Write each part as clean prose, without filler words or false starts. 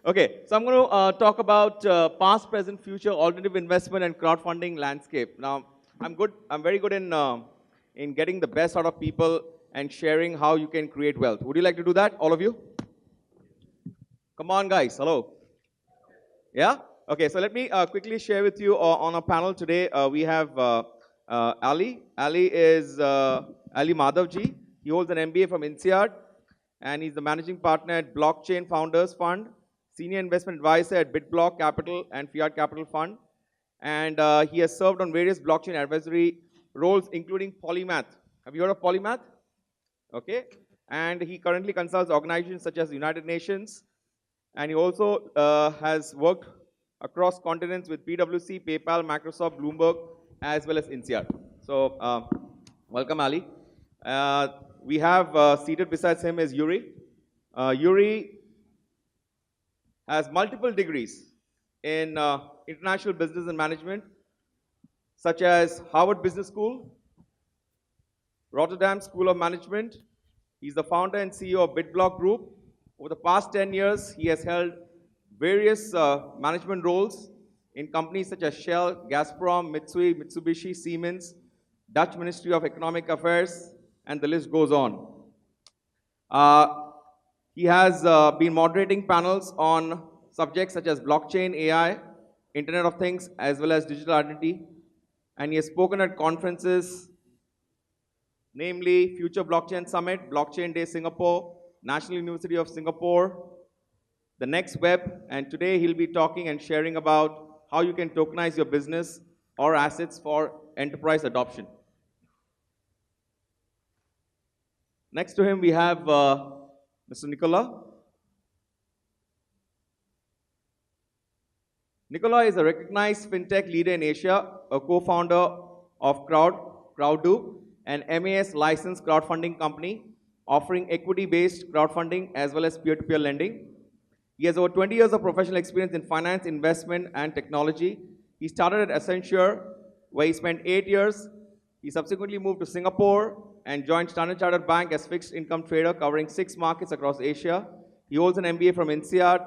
Okay, so I'm going to talk about past, present, future, alternative investment and crowdfunding landscape. Now, I'm very good in getting the best out of people and sharing how you can create wealth. Would you like to do that, all of you? Come on, guys. Hello. Yeah? Okay, so let me quickly share with you on a panel today. We have Ali. Ali is Ali Madhavji. He holds an MBA from INSEAD, and he's the managing partner at Blockchain Founders Fund, senior investment advisor at BitBlock Capital and Fiat Capital Fund. And he has served on various blockchain advisory roles, including Polymath. Have you heard of Polymath? Okay. And he currently consults organizations such as the United Nations, and he also has worked across continents with PwC, PayPal, Microsoft, Bloomberg, as well as INSEAD. So, welcome, Ali. We have seated besides him is Yuri. Yuri has multiple degrees in international business and management, such as Harvard Business School, Rotterdam School of Management. He's the founder and CEO of BitBlock Group. Over the past 10 years, he has held various management roles in companies such as Shell, Gazprom, Mitsui, Mitsubishi, Siemens, Dutch Ministry of Economic Affairs, and the list goes on. He has been moderating panels on subjects such as blockchain, AI, Internet of Things, as well as digital identity. And he has spoken at conferences, namely Future Blockchain Summit, Blockchain Day Singapore, National University of Singapore, the Next Web, and today he'll be talking and sharing about how you can tokenize your business or assets for enterprise adoption. Next to him, we have Mr. Nicola. Nicola is a recognized fintech leader in Asia, a co-founder of Crowdo, an MAS licensed crowdfunding company offering equity-based crowdfunding as well as peer-to-peer lending. He has over 20 years of professional experience in finance, investment, and technology. He started at Accenture, where he spent 8 years. He subsequently moved to Singapore and joined Standard Chartered Bank as fixed income trader, covering 6 markets across Asia. He holds an MBA from INSEAD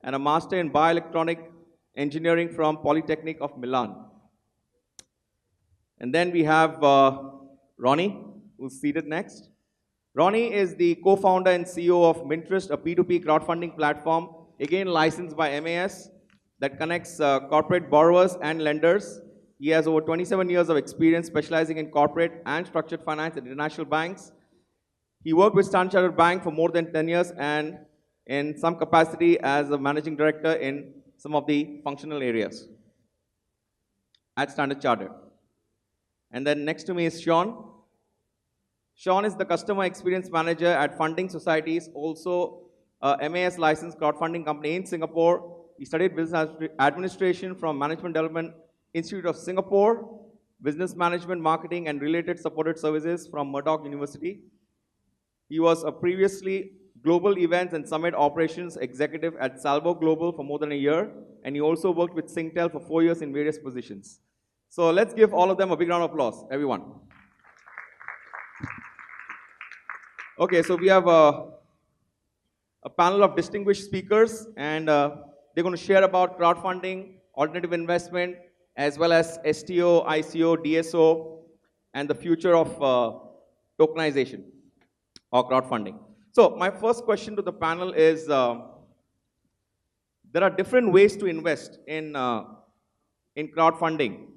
and a master in bioelectronic engineering from Polytechnic of Milan. And then we have Ronnie, who's seated next. Ronnie is the co-founder and CEO of Mintrust, a P2P crowdfunding platform, again licensed by MAS, that connects corporate borrowers and lenders. He has over 27 years of experience specializing in corporate and structured finance at international banks. He worked with Standard Chartered Bank for more than 10 years and in some capacity as a managing director in some of the functional areas at Standard Chartered. And then next to me is Sean. Sean is the Customer Experience Manager at Funding Societies, also a MAS licensed crowdfunding company in Singapore. He studied business administration from Management Development Institute of Singapore, business management, marketing, and related supported services from Murdoch University. He was a previously global events and summit operations executive at Salvo Global for more than a year, and he also worked with Singtel for 4 years in various positions. So let's give all of them a big round of applause, everyone. Okay, so we have a panel of distinguished speakers, and they're going to share about crowdfunding, alternative investment, as well as STO, ICO, DSO, and the future of tokenization or crowdfunding. So my first question to the panel is, there are different ways to invest in crowdfunding.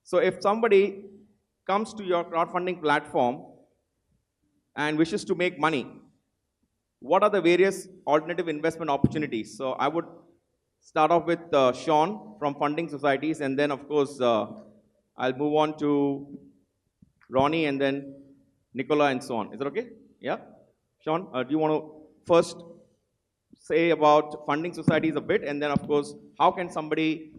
So if somebody comes to your crowdfunding platform and wishes to make money, what are the various alternative investment opportunities? So I would start off with Sean from Funding Societies, and then of course I'll move on to Ronnie and then Nicola and so on. Is that okay? Yeah? Sean, do you want to first say about Funding Societies a bit, and then of course, how can somebody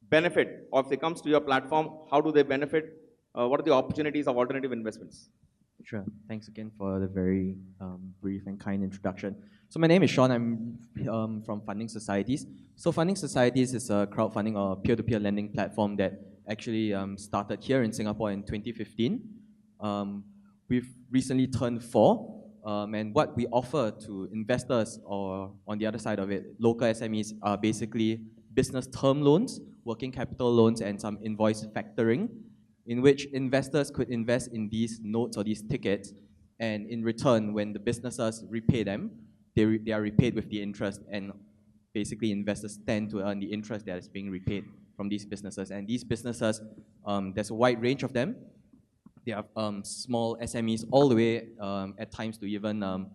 benefit, or if they comes to your platform, how do they benefit? What are the opportunities of alternative investments? Sure. Thanks again for the very brief and kind introduction. So my name is Sean. I'm from Funding Societies. So Funding Societies is a crowdfunding or peer-to-peer lending platform that actually started here in Singapore in 2015. We've recently turned 4. And what we offer to investors, or on the other side of it, local SMEs, are basically business term loans, working capital loans, and some invoice factoring, in which investors could invest in these notes or these tickets, and in return, when the businesses repay them, they are repaid with the interest, and basically investors tend to earn the interest that is being repaid from these businesses. And these businesses, there's a wide range of them. They are small SMEs all the way at times to even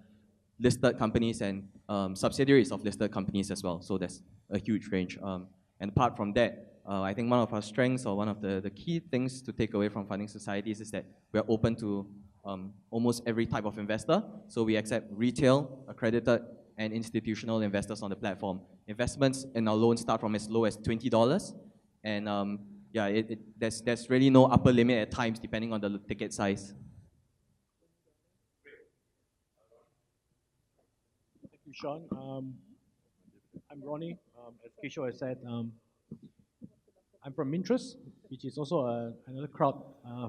listed companies and subsidiaries of listed companies as well. So there's a huge range. And apart from that, I think one of our strengths, or one of the key things to take away from funding societies, is that we're open to almost every type of investor. So we accept retail, accredited, and institutional investors on the platform. Investments in our loans start from as low as $20, and yeah, there's really no upper limit at times depending on the ticket size. Thank you, Sean. I'm Ronnie. As Kishor has said, I'm from Mintrust, which is also another crowd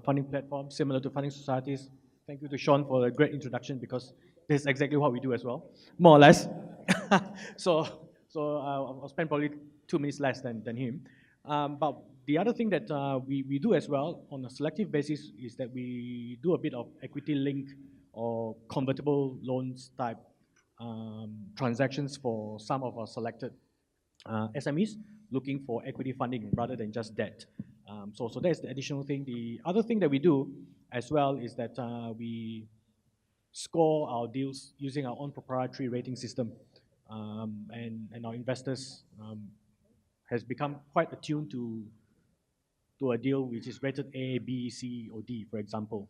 funding platform similar to funding societies. Thank you to Sean for a great introduction, because this is exactly what we do as well, more or less. so I'll spend probably 2 minutes less than him. But the other thing that we do as well on a selective basis is that we do a bit of equity link or convertible loans type transactions for some of our selected SMEs looking for equity funding rather than just debt. So that's the additional thing. The other thing that we do as well is that we score our deals using our own proprietary rating system. And our investors has become quite attuned to a deal which is rated A, B, C, or D, for example.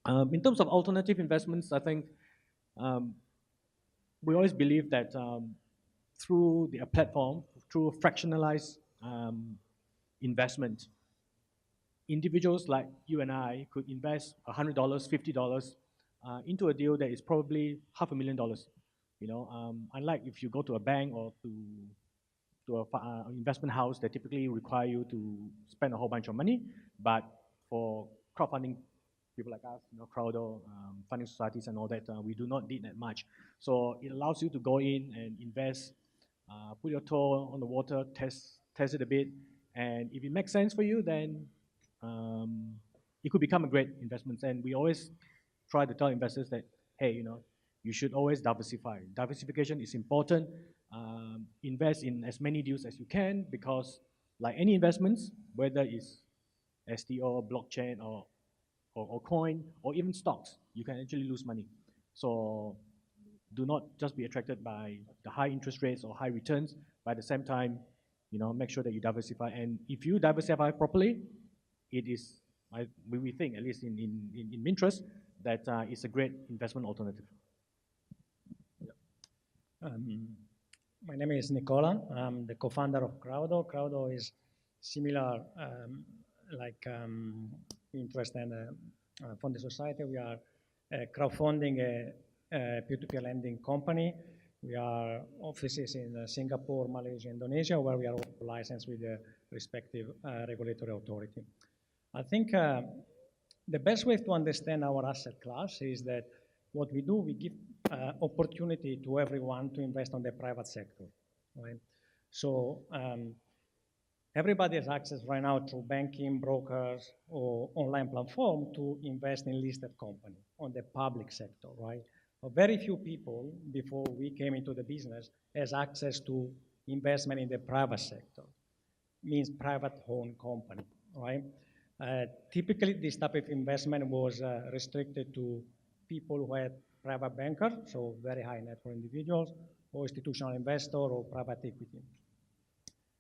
In terms of alternative investments, I think we always believe that through the platform, through fractionalized investment, individuals like you and I could invest $100, $50 into a deal that is probably $500,000. You know, unlike if you go to a bank or to an investment house, that typically require you to spend a whole bunch of money. But for crowdfunding, people like us, you know, crowdo, funding societies and all that, we do not need that much. So it allows you to go in and invest, put your toe on the water, test it a bit, and if it makes sense for you, then it could become a great investment. And we always try to tell investors that, hey, you know, you should always diversify. Diversification is important. Invest in as many deals as you can, because like any investments, whether it's STO, blockchain, or coin, or even stocks, you can actually lose money. So do not just be attracted by the high interest rates or high returns, but at the same time, you know, make sure that you diversify. And if you diversify properly, it is, we think, at least in Mintrust, that it's a great investment alternative. My name is Nicola. I'm the co-founder of Crowdo. Crowdo is similar, like Interest and Funding Society. We are crowdfunding a peer-to-peer lending company. We are offices in Singapore, Malaysia, Indonesia, where we are licensed with the respective regulatory authority. I think the best way to understand our asset class is that what we do, we give opportunity to everyone to invest on the private sector, right? So everybody has access right now through banking, brokers, or online platform to invest in listed company on the public sector, right? But very few people, before we came into the business, has access to investment in the private sector, means private-owned company, right? Typically, this type of investment was restricted to people who had private banker, so very high net worth individuals, or institutional investor, or private equity.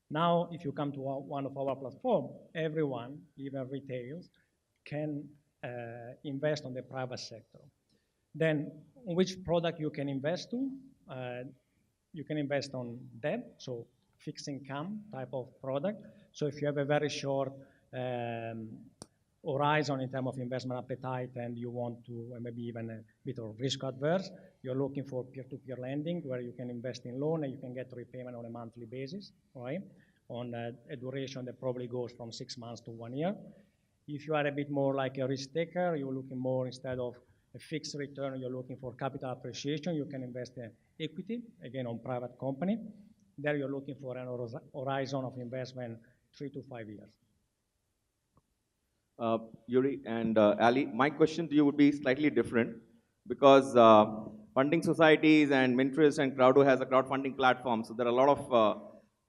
Now, if you come to one of our platform, everyone, even retailers, can invest on the private sector. Then, which product you can invest to? You can invest on debt, so fixed income type of product. So if you have a very short horizon in terms of investment appetite and you want to, maybe even a bit of risk adverse, you're looking for peer-to-peer lending where you can invest in loan and you can get repayment on a monthly basis, right? On a duration that probably goes from 6 months to 1 year. If you are a bit more like a risk taker, you're looking more instead of a fixed return, you're looking for capital appreciation, you can invest in equity, again, on private company. There you're looking for an horizon of investment 3 to 5 years. Yuri and Ali, my question to you would be slightly different because funding societies and Mintrist and Crowdo has a crowdfunding platform, so there are a lot of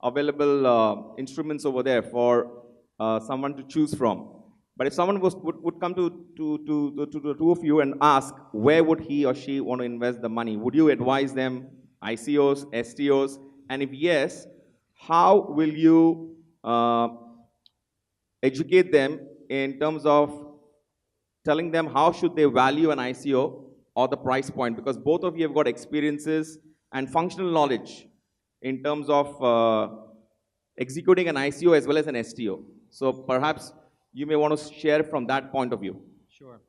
available instruments over there for someone to choose from. But if someone would come to the two of you and ask where would he or she want to invest the money, would you advise them ICOs, STOs, and if yes, how will you educate them in terms of telling them how should they value an ICO or the price point? Because both of you have got experiences and functional knowledge in terms of executing an ICO as well as an STO. So perhaps you may want to share from that point of view. Sure.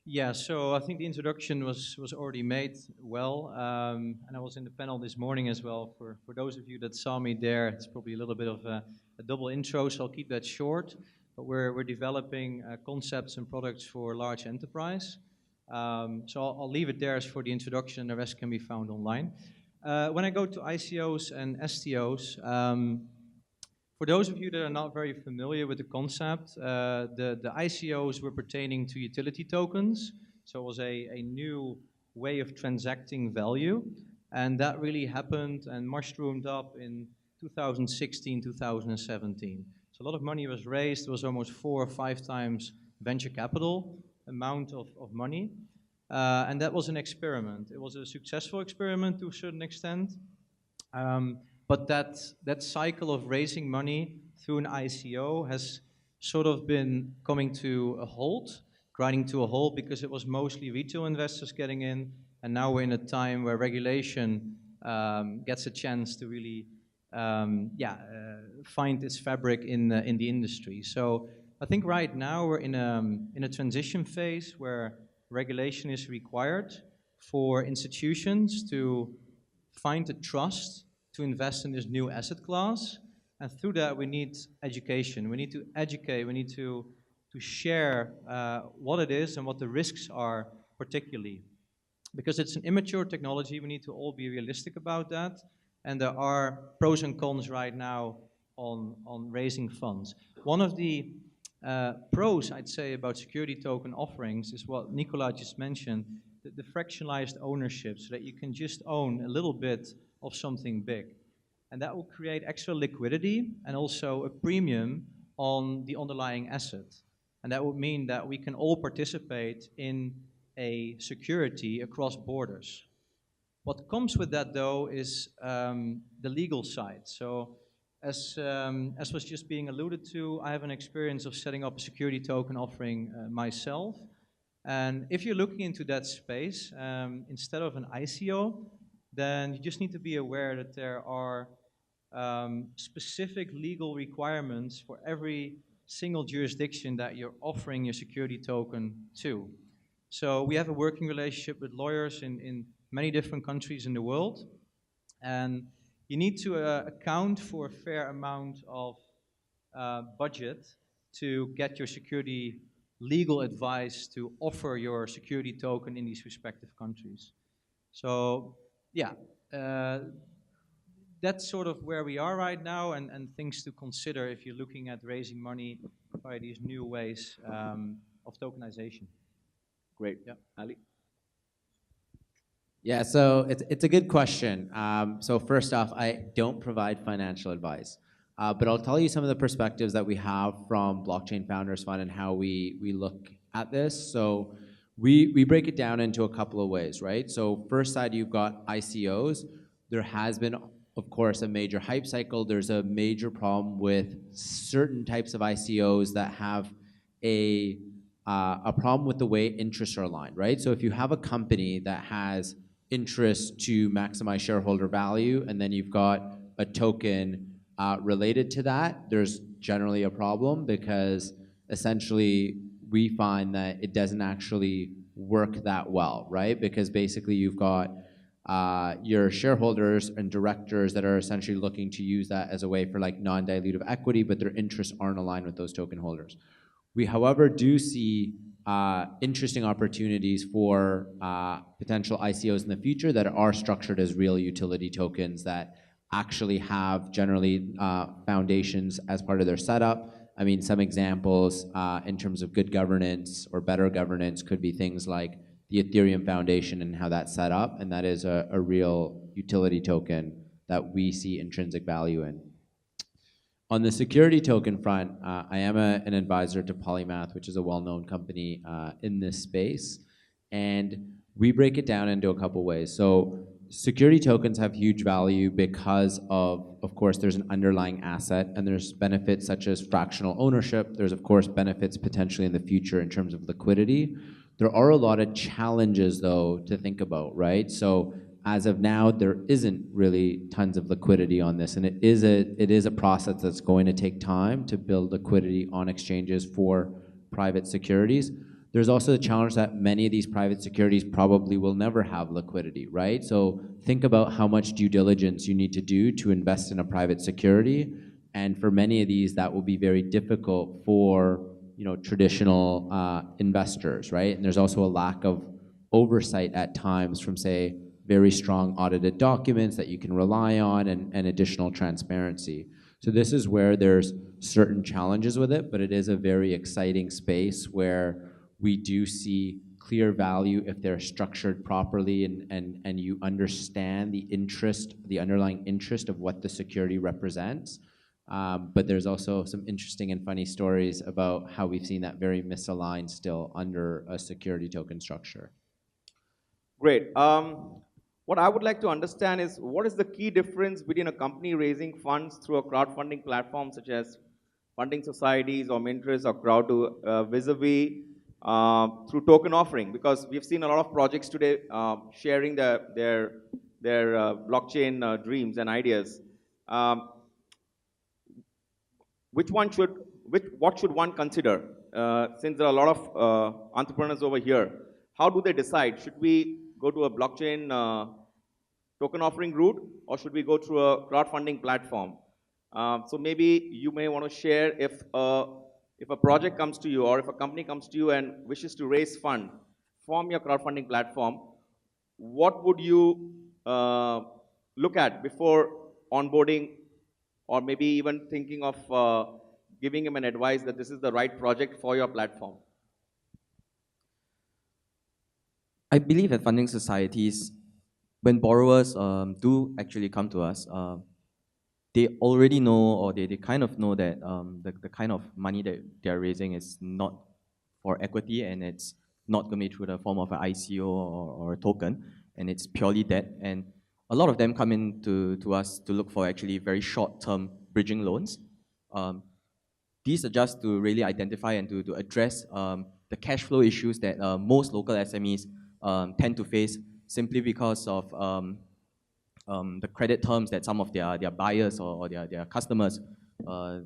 Yeah, so I think the introduction was already made well, and I was in the panel this morning as well. For those of you that saw me there, it's probably a little bit of a double intro, so I'll keep that short. But we're developing concepts and products for large enterprise. So I'll leave it there as for the introduction, and the rest can be found online. When I go to ICOs and STOs, for those of you that are not very familiar with the concept, the ICOs were pertaining to utility tokens. So it was a new way of transacting value. And that really happened and mushroomed up in 2016, 2017. So a lot of money was raised. It was almost 4 or 5 times venture capital amount of money. And that was an experiment. It was a successful experiment to a certain extent. But that cycle of raising money through an ICO has sort of been coming to a halt, grinding to a halt, because it was mostly retail investors getting in, and now we're in a time where regulation gets a chance to really find its fabric in the industry. So I think right now we're in a transition phase where regulation is required for institutions to find the trust to invest in this new asset class, and through that we need education. We need to educate, we need to share what it is and what the risks are particularly. Because it's an immature technology, we need to all be realistic about that, and there are pros and cons right now on raising funds. One of the pros, I'd say, about security token offerings is what Nicola just mentioned, the fractionalized ownership, so that you can just own a little bit of something big. And that will create extra liquidity and also a premium on the underlying asset. And that would mean that we can all participate in a security across borders. What comes with that, though, is the legal side. So as was just being alluded to, I have an experience of setting up a security token offering myself. And if you're looking into that space, instead of an ICO, then you just need to be aware that there are specific legal requirements for every single jurisdiction that you're offering your security token to. So we have a working relationship with lawyers in many different countries in the world, and you need to account for a fair amount of budget to get your security legal advice to offer your security token in these respective countries. So yeah, that's sort of where we are right now, and things to consider if you're looking at raising money by these new ways of tokenization. Great. Yeah, Ali? Yeah, so it's a good question. So first off, I don't provide financial advice, but I'll tell you some of the perspectives that we have from Blockchain Founders Fund and how we look at this. So we break it down into a couple of ways, right? So first side, you've got ICOs. There has been, of course, a major hype cycle. There's a major problem with certain types of ICOs that have a problem with the way interests are aligned, right? So if you have a company that has interest to maximize shareholder value, and then you've got a token related to that, there's generally a problem, because essentially we find that it doesn't actually work that well, right? Because basically you've got your shareholders and directors that are essentially looking to use that as a way for like non-dilutive equity, but their interests aren't aligned with those token holders. We, however, do see interesting opportunities for potential ICOs in the future that are structured as real utility tokens that actually have generally foundations as part of their setup. I mean, some examples in terms of good governance or better governance could be things like the Ethereum Foundation and how that's set up, and that is a real utility token that we see intrinsic value in. On the security token front, I am an advisor to Polymath, which is a well-known company in this space, and we break it down into a couple ways. So security tokens have huge value because of course, there's an underlying asset, and there's benefits such as fractional ownership. There's, of course, benefits potentially in the future in terms of liquidity. There are a lot of challenges, though, to think about, right? So as of now, there isn't really tons of liquidity on this, and it is a process that's going to take time to build liquidity on exchanges for private securities. There's also the challenge that many of these private securities probably will never have liquidity, right? So think about how much due diligence you need to do to invest in a private security, and for many of these, that will be very difficult for traditional investors, right? And there's also a lack of oversight at times from, say, very strong audited documents that you can rely on and additional transparency. So this is where there's certain challenges with it, but it is a very exciting space where we do see clear value if they're structured properly and you understand the underlying interest of what the security represents. But there's also some interesting and funny stories about how we've seen that very misaligned still under a security token structure. Great. What I would like to understand is what is the key difference between a company raising funds through a crowdfunding platform such as funding societies or Mintress or Crowd vis-a-vis through token offering? Because we've seen a lot of projects today sharing their blockchain dreams and ideas. What should one consider? Since there are a lot of entrepreneurs over here, how do they decide? Should we go to a blockchain token offering route, or should we go through a crowdfunding platform? So maybe you may want to share if a project comes to you or if a company comes to you and wishes to raise fund from your crowdfunding platform, what would you look at before onboarding, or maybe even thinking of giving him an advice that this is the right project for your platform? I believe at funding societies, when borrowers do actually come to us, they already know, or they kind of know that the kind of money that they're raising is not for equity, and it's not going to be through the form of an ICO or a token, and it's purely debt. And a lot of them come in to us to look for actually very short-term bridging loans. These are just to really identify and to address the cash flow issues that most local SMEs tend to face simply because of the credit terms that some of their buyers or their customers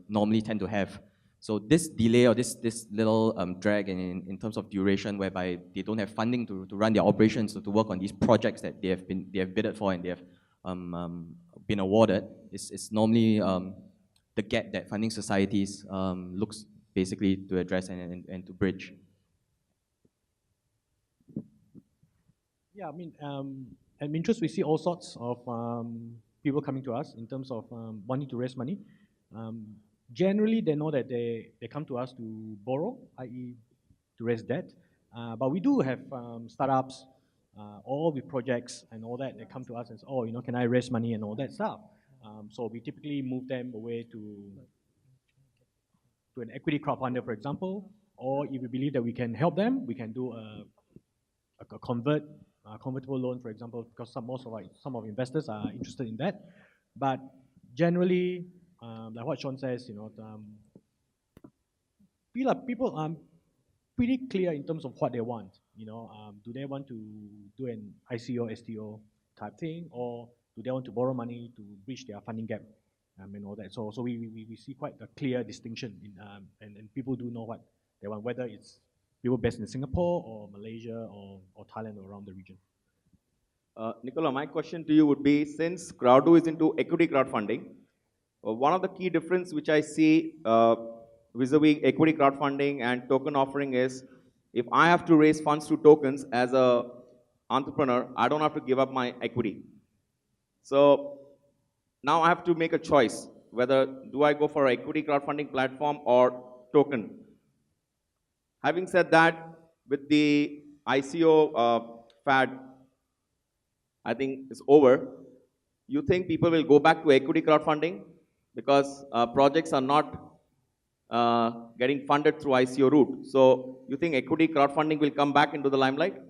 normally tend to have. So this delay or this little drag in terms of duration, whereby they don't have funding to run their operations, to work on these projects that they have bidded for and they have been awarded, is normally the gap that funding societies looks basically to address and to bridge. Yeah, I mean, at Mintress, we see all sorts of people coming to us in terms of wanting to raise money. Generally, they know that they come to us to borrow, i.e. to raise debt. But we do have startups, all with projects and all that, they come to us and say, oh, can I raise money and all that stuff. So we typically move them away to an equity crowdfunder, for example, or if we believe that we can help them, we can do a convertible loan, for example, because some of investors are interested in that. But generally, like what Sean says, people are pretty clear in terms of what they want. Do they want to do an ICO, STO type thing, or do they want to borrow money to bridge their funding gap and all that? So we see quite a clear distinction and people do know what they want, whether it's people based in Singapore or Malaysia or Thailand or around the region. Nicola, my question to you would be, since Crowdo is into equity crowdfunding, one of the key difference which I see vis-a-vis equity crowdfunding and token offering is If I have to raise funds through tokens as a entrepreneur, I don't have to give up my equity. So now I have to make a choice whether do I go for an equity crowdfunding platform or token. Having said that, with the ICO fad, I think it's over. You think people will go back to equity crowdfunding because projects are not getting funded through ICO route. So you think equity crowdfunding will come back into the limelight?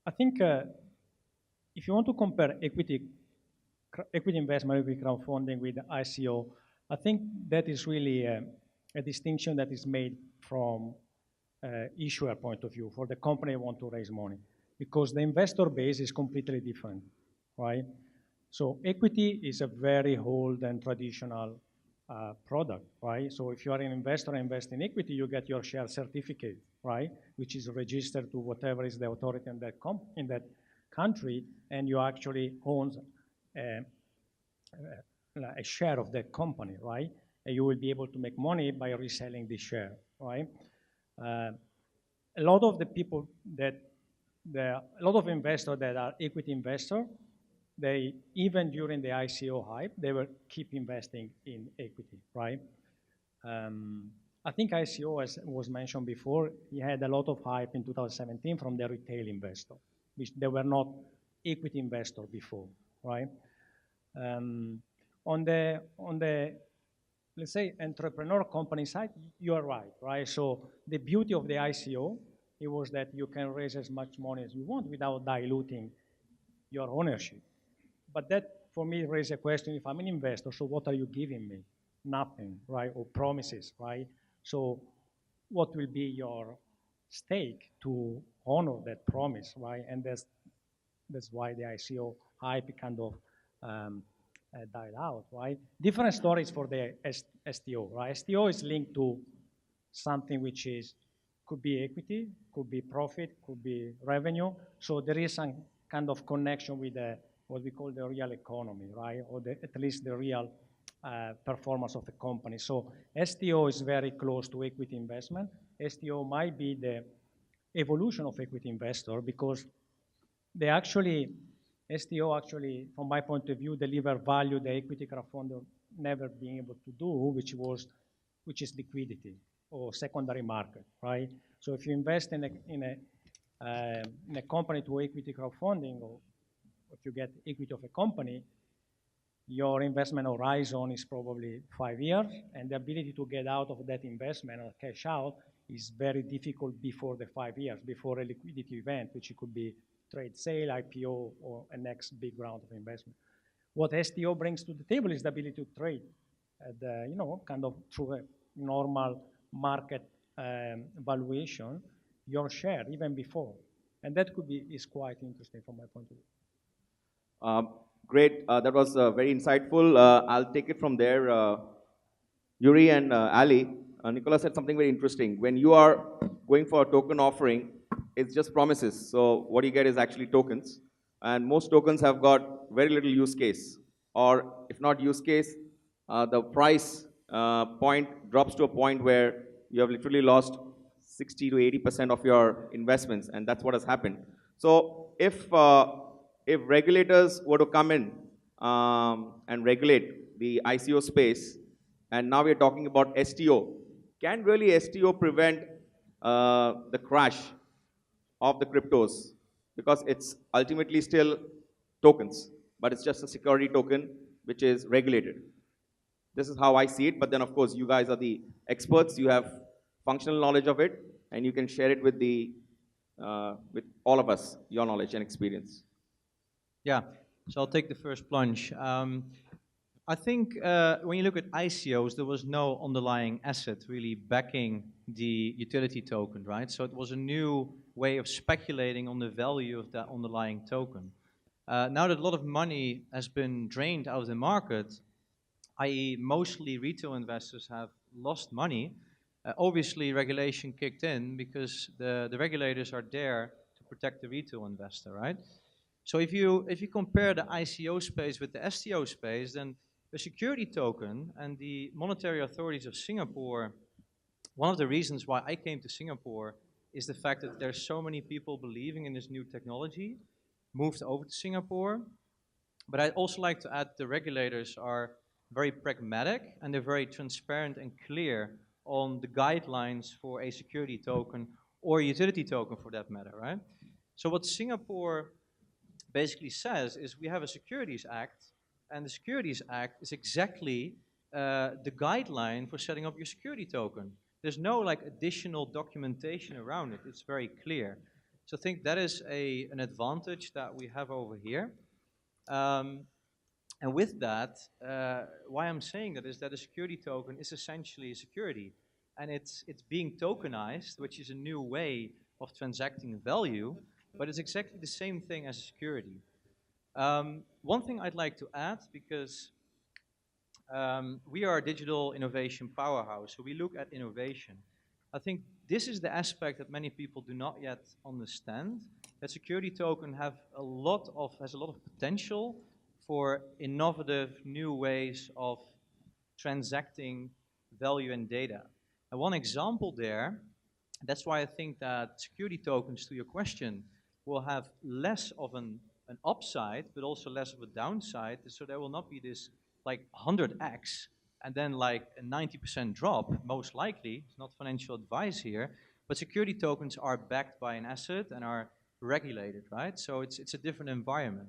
I think if you want to compare equity investment with crowdfunding with ICO, I think that is really a distinction that is made from issuer point of view for the company want to raise money, because the investor base is completely different, right? So equity is a very old and traditional product, right? So if you are an investor invest in equity, you get your share certificate, right? Which is registered to whatever is the authority in that country, and you actually own a share of that company, right? And you will be able to make money by reselling this share, right? A lot of the people that a lot of investors that are equity investors, they even during the ICO hype, they will keep investing in equity, right? I think ICO, as was mentioned before, it had a lot of hype in 2017 from the retail investor, which they were not equity investor before, right? On the let's say entrepreneur company side, you are right, right? So the beauty of the ICO, it was that you can raise as much money as you want without diluting your ownership. But that, for me, raises a question, if I'm an investor, so what are you giving me? Nothing, right? Or promises, right? So what will be your stake to honor that promise, right? And that's why the ICO hype kind of died out, right? Different stories for the STO, right? STO is linked to something which is could be equity, could be profit, could be revenue. So there is some kind of connection with what we call the real economy, right? Or at least the real performance of the company. So STO is very close to equity investment. STO might be the evolution of equity investor because they actually, STO actually, from my point of view, deliver value the equity crowdfunder never being able to do, which is liquidity or secondary market, right? So if you invest in a company to equity crowdfunding, or if you get equity of a company, your investment horizon is probably 5 years, and the ability to get out of that investment or cash out is very difficult before the 5 years, before a liquidity event, which it could be trade sale, IPO, or a next big round of investment. What STO brings to the table is the ability to trade at the, kind of through a normal market valuation, your share even before. And that is quite interesting from my point of view. Great. That was very insightful. I'll take it from there. Yuri and Ali, Nicola said something very interesting. When you are going for a token offering, it's just promises. So what you get is actually tokens. And most tokens have got very little use case. Or if not use case, the price point drops to a point where you have literally lost 60 to 80% of your investments. And that's what has happened. So if regulators were to come in and regulate the ICO space, and now we're talking about STO, can really STO prevent the crash of the cryptos? Because it's ultimately still tokens, but it's just a security token which is regulated. This is how I see it, but then of course you guys are the experts, you have functional knowledge of it, and you can share it with with all of us, your knowledge and experience. Yeah, so I'll take the first plunge. I think when you look at ICOs, there was no underlying asset really backing the utility token, right? So it was a new way of speculating on the value of that underlying token. Now that a lot of money has been drained out of the market, i.e. mostly retail investors have lost money, obviously regulation kicked in because the regulators are there to protect the retail investor, right? So if you compare the ICO space with the STO space, then A security token, and the monetary authorities of Singapore, one of the reasons why I came to Singapore is the fact that there's so many people believing in this new technology, moved over to Singapore. But I'd also like to add the regulators are very pragmatic and they're very transparent and clear on the guidelines for a security token or a utility token for that matter, right? So what Singapore basically says is we have a Securities Act, and the Securities Act is exactly the guideline for setting up your security token. There's no like additional documentation around it. It's very clear. So I think that is an advantage that we have over here. And with that, why I'm saying that is that a security token is essentially a security. And it's being tokenized, which is a new way of transacting value, but it's exactly the same thing as a security. One thing I'd like to add, because we are a digital innovation powerhouse, so we look at innovation. I think this is the aspect that many people do not yet understand, that security token has a lot of potential for innovative new ways of transacting value and data. And one example there, that's why I think that security tokens, to your question, will have less of an upside, but also less of a downside. So there will not be this like 100x and then like a 90% drop, most likely. It's not financial advice here, but security tokens are backed by an asset and are regulated, right? So it's a different environment.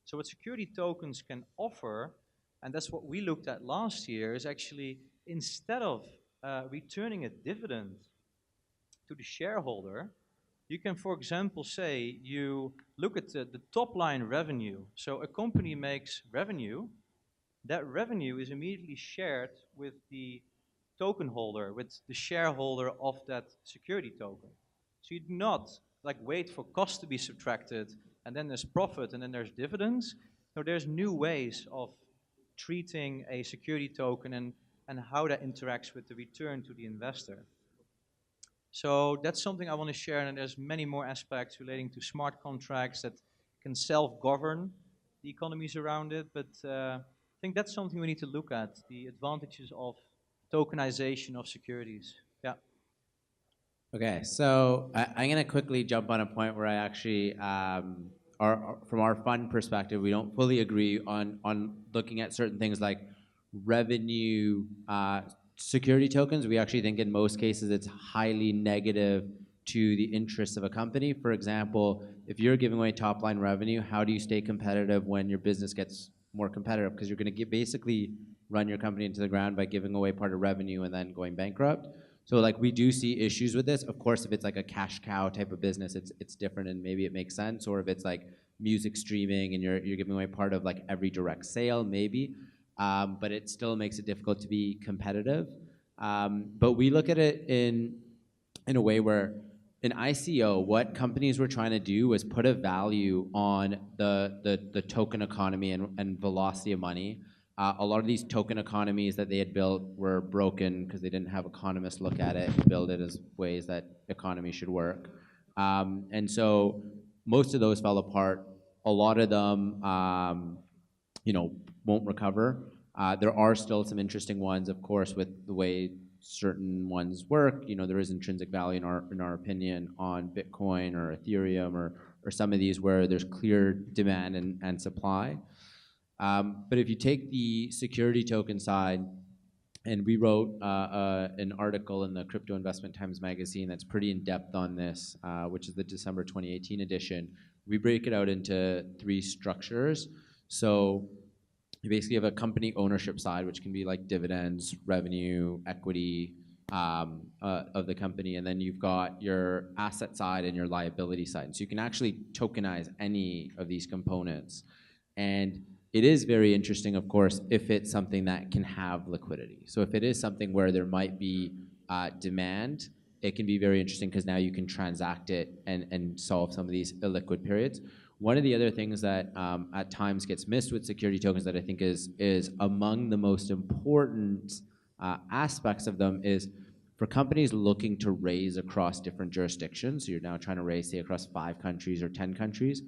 So what security tokens can offer, and that's what we looked at last year, is actually instead of returning a dividend to the shareholder, you can, for example, say you look at the top line revenue. So a company makes revenue. That revenue is immediately shared with the token holder, with the shareholder of that security token. So you do not like wait for cost to be subtracted and then there's profit and then there's dividends. No, there's new ways of treating a security token and how that interacts with the return to the investor. So that's something I want to share, and there's many more aspects relating to smart contracts that can self-govern the economies around it, but I think that's something we need to look at, the advantages of tokenization of securities. Yeah. Okay, so I'm going to quickly jump on a point where I actually, from our fund perspective, we don't fully agree on looking at certain things like revenue security tokens. We actually think in most cases it's highly negative to the interests of a company. For example, if you're giving away top line revenue, how do you stay competitive when your business gets more competitive? Because you're going to basically run your company into the ground by giving away part of revenue and then going bankrupt. So like we do see issues with this. Of course, if it's like a cash cow type of business, it's different and maybe it makes sense. Or if it's like music streaming and you're giving away part of like every direct sale, maybe. But it still makes it difficult to be competitive. But we look at it in a way where in ICO, what companies were trying to do was put a value on the token economy and velocity of money. A lot of these token economies that they had built were broken because they didn't have economists look at it and build it as ways that economy should work. And so most of those fell apart. A lot of them, won't recover. There are still some interesting ones, of course, with the way certain ones work. There is intrinsic value in our opinion on Bitcoin or Ethereum or some of these where there's clear demand and supply. But if you take the security token side, and we wrote an article in the Crypto Investment Times magazine that's pretty in depth on this, which is the December 2018 edition. We break it out into 3 structures. So you basically have a company ownership side, which can be like dividends, revenue, equity of the company, and then you've got your asset side and your liability side. So you can actually tokenize any of these components. And it is very interesting, of course, if it's something that can have liquidity. So if it is something where there might be demand, it can be very interesting because now you can transact it and solve some of these illiquid periods. One of the other things that at times gets missed with security tokens that I think is among the most important aspects of them is for companies looking to raise across different jurisdictions. So you're now trying to raise, say, across 5 countries or 10 countries.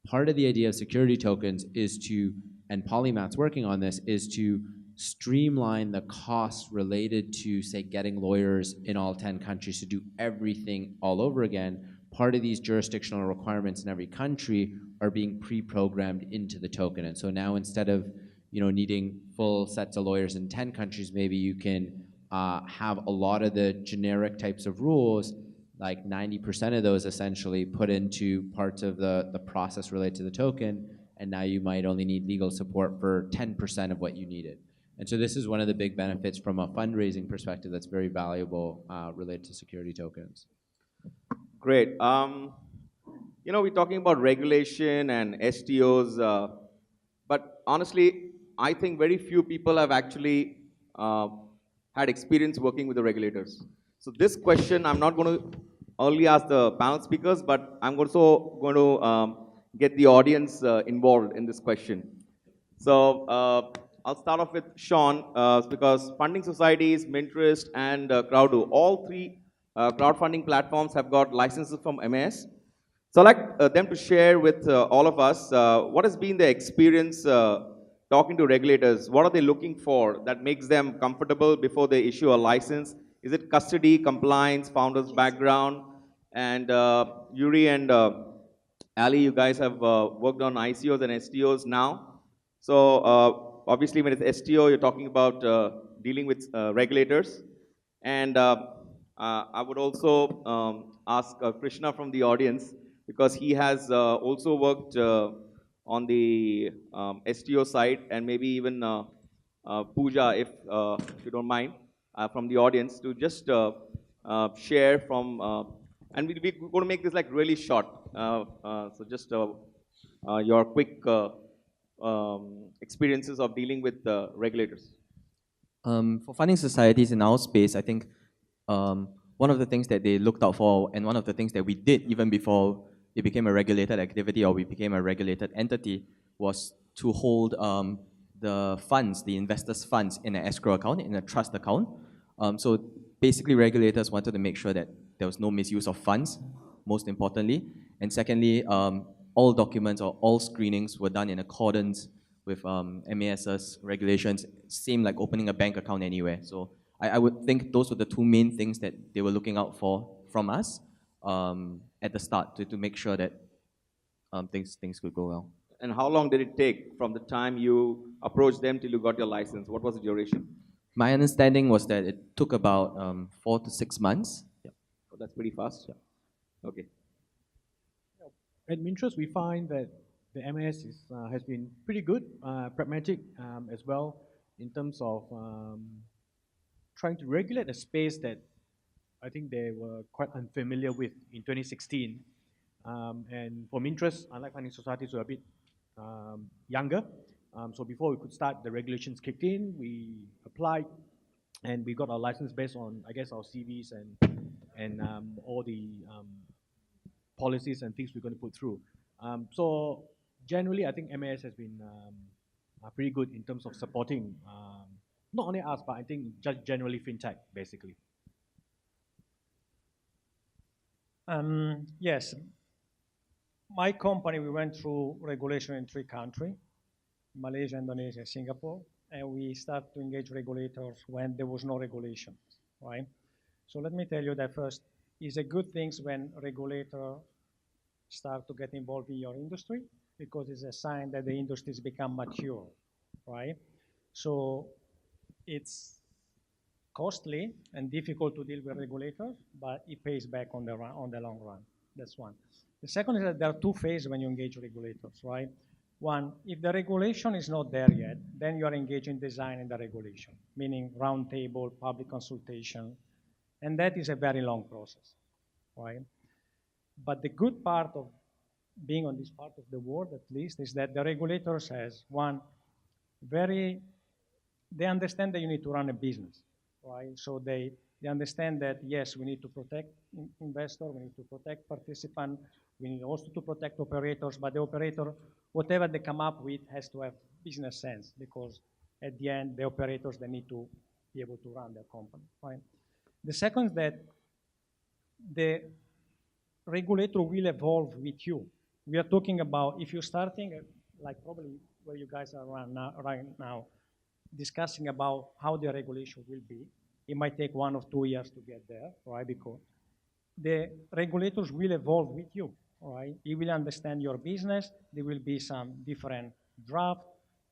Part of the idea of security tokens is to and Polymath's working on this, is to streamline the costs related to, say, getting lawyers in all 10 countries to do everything all over again. Part of these jurisdictional requirements in every country are being pre-programmed into the token. And so now instead of needing full sets of lawyers in 10 countries, maybe you can have a lot of the generic types of rules, like 90% of those essentially put into parts of the process related to the token, and now you might only need legal support for 10% of what you needed. And so this is one of the big benefits from a fundraising perspective that's very valuable related to security tokens. Great. We're talking about regulation and STOs, but honestly, I think very few people have actually had experience working with the regulators. So this question, I'm not going to only ask the panel speakers, but I'm also going to get the audience involved in this question. So I'll start off with Sean, because funding societies, Mintrust, and Crowdo, all three crowdfunding platforms have got licenses from MAS. So I'd like them to share with all of us what has been their experience talking to regulators. What are they looking for that makes them comfortable before they issue a license? Is it custody, compliance, founder's background? And Yuri and Ali, you guys have worked on ICOs and STOs now. So obviously when it's STO, you're talking about dealing with regulators. And I would also ask Krishna from the audience, because he has also worked on the STO side, and maybe even Pooja, if you don't mind, from the audience, to just share from, and we're going to make this like really short. So just your quick experiences of dealing with regulators. For funding societies in our space, I think one of the things that they looked out for, and one of the things that we did even before it became a regulated activity or we became a regulated entity, was to hold the funds, the investors' funds, in an escrow account, in a trust account. So basically, regulators wanted to make sure that there was no misuse of funds, most importantly. And secondly, all documents or all screenings were done in accordance with MAS's regulations, same like opening a bank account anywhere. So I would think those were the two main things that they were looking out for from us at the start to make sure that things could go well. And how long did it take from the time you approached them till you got your license? What was the duration? My understanding was that it took about 4 to 6 months. Yeah. Oh, that's pretty fast. Yeah. Okay. At Mintrust, we find that the MAS has been pretty good, pragmatic as well, in terms of trying to regulate a space that I think they were quite unfamiliar with in 2016. And for Mintrust, unlike funding societies, we're a bit younger. So before we could start, the regulations kicked in, we applied, and we got our license based on, I guess, our CVs and all the policies and things we're going to put through. So generally, I think MAS has been pretty good in terms of supporting not only us, but I think just generally fintech, basically. Yes. My company, we went through regulation in 3 countries, Malaysia, Indonesia, Singapore, and we started to engage regulators when there was no regulation, right? So let me tell you that first, it's a good thing when regulators start to get involved in your industry, because it's a sign that the industry has become mature, right? So it's costly and difficult to deal with regulators, but it pays back on the long run. That's one. The second is that there are 2 phases when you engage regulators, right? One, if the regulation is not there yet, then you are engaging design in the regulation, meaning roundtable, public consultation, and that is a very long process, right? But the good part of being on this part of the world, at least, is that the regulators has one they understand that you need to run a business, right? So they understand that, yes, we need to protect investors, we need to protect participants, we need also to protect operators, but the operator, whatever they come up with, has to have business sense, because at the end, the operators, they need to be able to run their company, right? The second is that the regulator will evolve with you. We are talking about, if you're starting, like probably where you guys are right now, discussing about how the regulation will be. It might take 1 or 2 years to get there, right? Because the regulators will evolve with you, right? You will understand your business. There will be some different draft,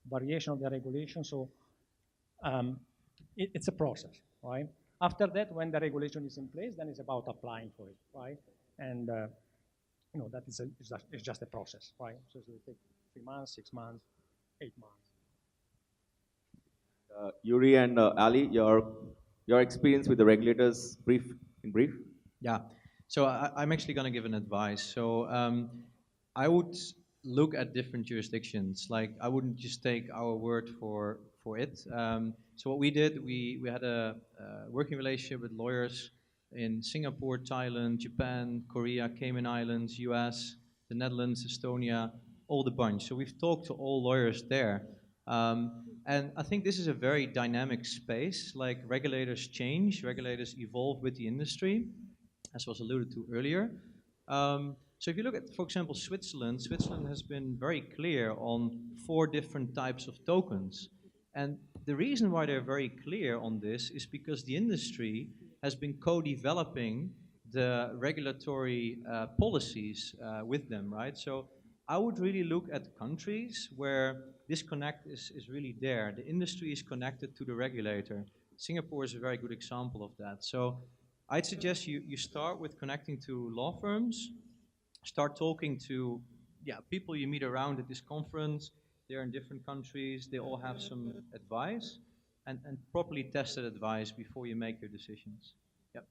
variation of the regulation. So um, it's a process, right? After that, when the regulation is in place, then it's about applying for it, right? And that is it's just a process, right? So it will take 3 months, 6 months, 8 months. Yuri and Ali, your experience with the regulators, in brief. Yeah. So I'm actually going to give an advice. So I would look at different jurisdictions. Like I wouldn't just take our word for it. So what we did, we had a working relationship with lawyers in Singapore, Thailand, Japan, Korea, Cayman Islands, US, the Netherlands, Estonia, all the bunch. So we've talked to all lawyers there. And I think this is a very dynamic space. Like regulators change, regulators evolve with the industry, as was alluded to earlier. So if you look at, for example, Switzerland has been very clear on 4 different types of tokens. And the reason why they're very clear on this is because the industry has been co-developing the regulatory policies with them, right? So I would really look at countries where this connect is really there. The industry is connected to the regulator. Singapore is a very good example of that. So I'd suggest you start with connecting to law firms, start talking to people you meet around at this conference. They're in different countries, they all have some advice, and properly tested advice before you make your decisions. Yep.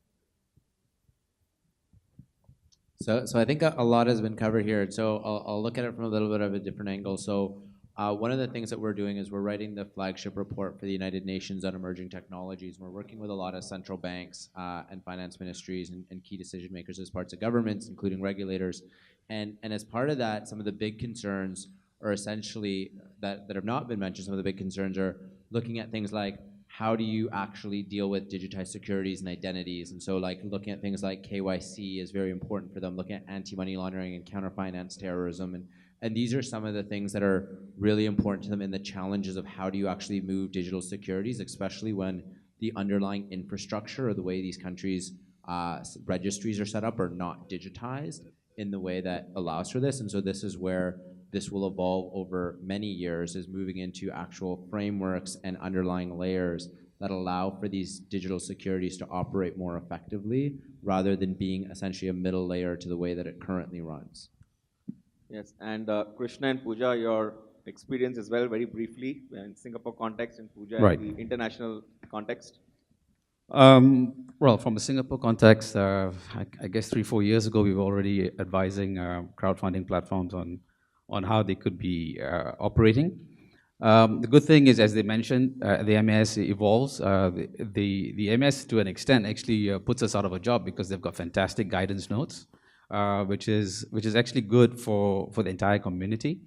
So I think a lot has been covered here. So I'll look at it from a little bit of a different angle. So one of the things that we're doing is we're writing the flagship report for the United Nations on emerging technologies. We're working with a lot of central banks and finance ministries and key decision makers as parts of governments, including regulators. And as part of that, some of the big concerns are essentially, that have not been mentioned, some of the big concerns are looking at things like, how do you actually deal with digitized securities and identities? And so like looking at things like KYC is very important for them, looking at anti-money laundering and counter-finance terrorism. And these are some of the things that are really important to them in the challenges of how do you actually move digital securities, especially when the underlying infrastructure or the way these countries' registries are set up are not digitized in the way that allows for this. And so this is where this will evolve over many years, is moving into actual frameworks and underlying layers that allow for these digital securities to operate more effectively rather than being essentially a middle layer to the way that it currently runs. Yes, and Krishna and Pooja, your experience as well, very briefly, in Singapore context, and Pooja Right. in the international context. Well, from a Singapore context, I guess 3-4 years ago, we were already advising crowdfunding platforms on how they could be operating. The good thing is, as they mentioned, the MAS evolves. The MAS, to an extent, actually puts us out of a job because they've got fantastic guidance notes, which is actually good for the entire community.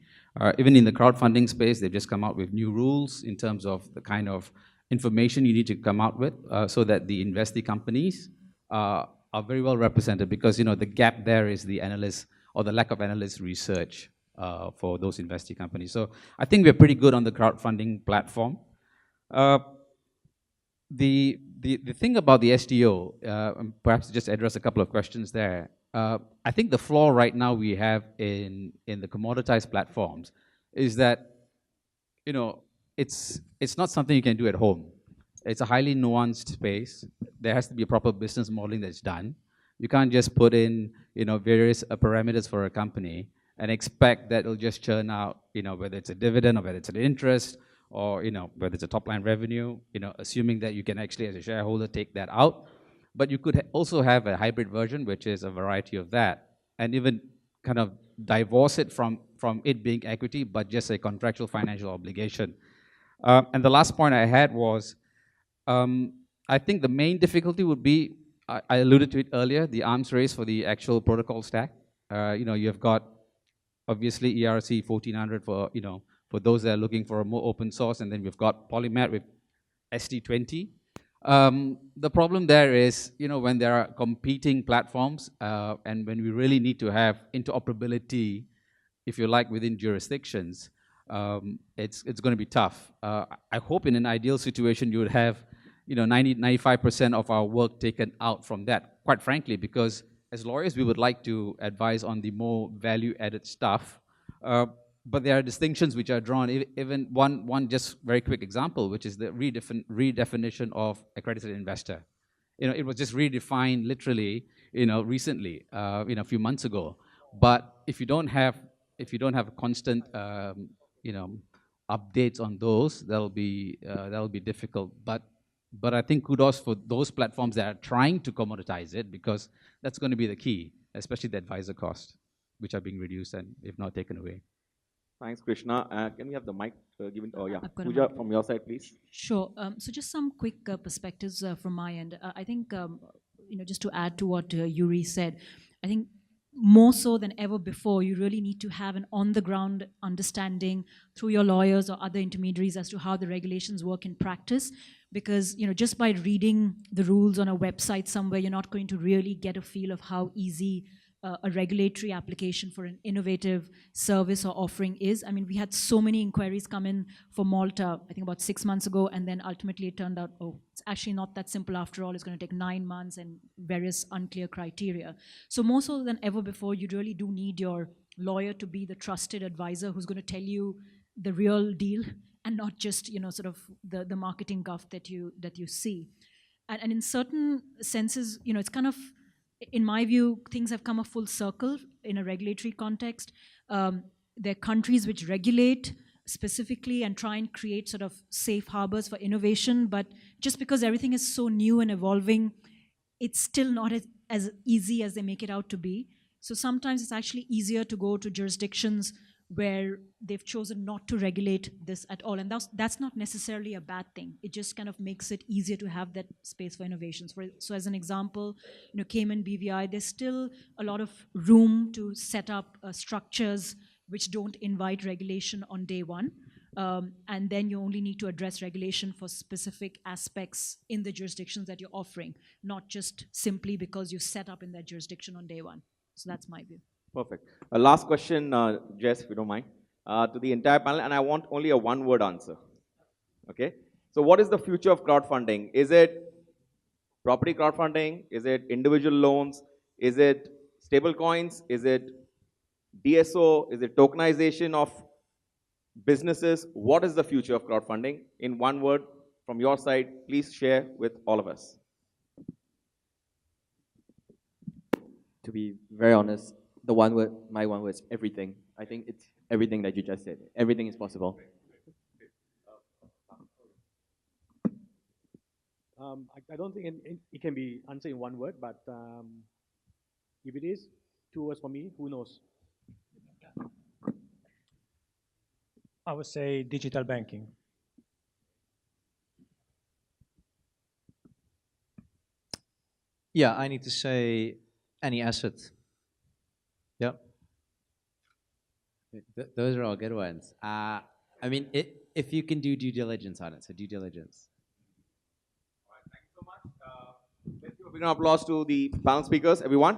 Even in the crowdfunding space, they've just come out with new rules in terms of the kind of information you need to come out with so that the investee companies are very well represented, because the gap there is the analyst or the lack of analyst research for those investee companies. So I think we're pretty good on the crowdfunding platform. The thing about the STO, perhaps just address a couple of questions there. I think the flaw right now we have in the commoditized platforms is that it's not something you can do at home. It's a highly nuanced space. There has to be a proper business modeling that's done. You can't just put in various parameters for a company and expect that it'll just churn out, whether it's a dividend or whether it's an interest or whether it's a top line revenue, assuming that you can actually, as a shareholder, take that out. But you could also have a hybrid version, which is a variety of that, and even kind of divorce it from it being equity, but just a contractual financial obligation. And the last point I had was, I think the main difficulty would be, I alluded to it earlier, the arms race for the actual protocol stack. You've got obviously ERC 1400 for those that are looking for a more open source, and then we've got Polymath with ST20. The problem there is, when there are competing platforms, and when we really need to have interoperability, if you like, within jurisdictions, it's going to be tough. I hope in an ideal situation you would have, 95% of our work taken out from that, quite frankly, because as lawyers, we would like to advise on the more value-added stuff. But there are distinctions which are drawn. Even one just very quick example, which is the redefinition of accredited investor. It was just redefined literally, recently, a few months ago. But if you don't have constant, updates on those, that'll be difficult. But I think kudos for those platforms that are trying to commoditize it, because that's going to be the key, especially the advisor costs, which are being reduced and if not taken away. Thanks, Krishna. Can we have the mic given? Oh, yeah. I've got a Pooja, mic. from your side, please. Sure. So just some quick perspectives from my end. I think, just to add to what Yuri said, I think more so than ever before, you really need to have an on-the-ground understanding through your lawyers or other intermediaries as to how the regulations work in practice. Because, just by reading the rules on a website somewhere, you're not going to really get a feel of how easy a regulatory application for an innovative service or offering is. I mean, we had so many inquiries come in for Malta, I think about 6 months ago, and then ultimately it turned out, oh, it's actually not that simple after all. It's going to take 9 months and various unclear criteria. So more so than ever before, you really do need your lawyer to be the trusted advisor who's going to tell you the real deal and not just, sort of the marketing guff that you see. And in certain senses, it's kind of, in my view, things have come a full circle in a regulatory context. There are countries which regulate specifically and try and create sort of safe harbors for innovation, but just because everything is so new and evolving, it's still not as easy as they make it out to be. So sometimes it's actually easier to go to jurisdictions where they've chosen not to regulate this at all. And that's not necessarily a bad thing. It just kind of makes it easier to have that space for innovations. So as an example, Cayman BVI, there's still a lot of room to set up structures which don't invite regulation on day one. And then you only need to address regulation for specific aspects in the jurisdictions that you're offering, not just simply because you set up in that jurisdiction on day one. So that's my view. Perfect. Last question, Jess, if you don't mind, to the entire panel, and I want only a one-word answer. Okay? So what is the future of crowdfunding? Is it property crowdfunding? Is it individual loans? Is it stable coins? Is it DSO? Is it tokenization of businesses? What is the future of crowdfunding? In one word, from your side, please share with all of us. To be very honest, my one word is everything. I think it's everything that you just said. Everything is possible. I don't think it can be answered in one word, but if it is, 2 words for me, who knows? I would say digital banking. Yeah, I need to say any asset. Yep. Those are all good ones. I mean, if you can do due diligence on it, so due diligence. All right, thank you so much. Let's give a big round of applause to the panel speakers, everyone.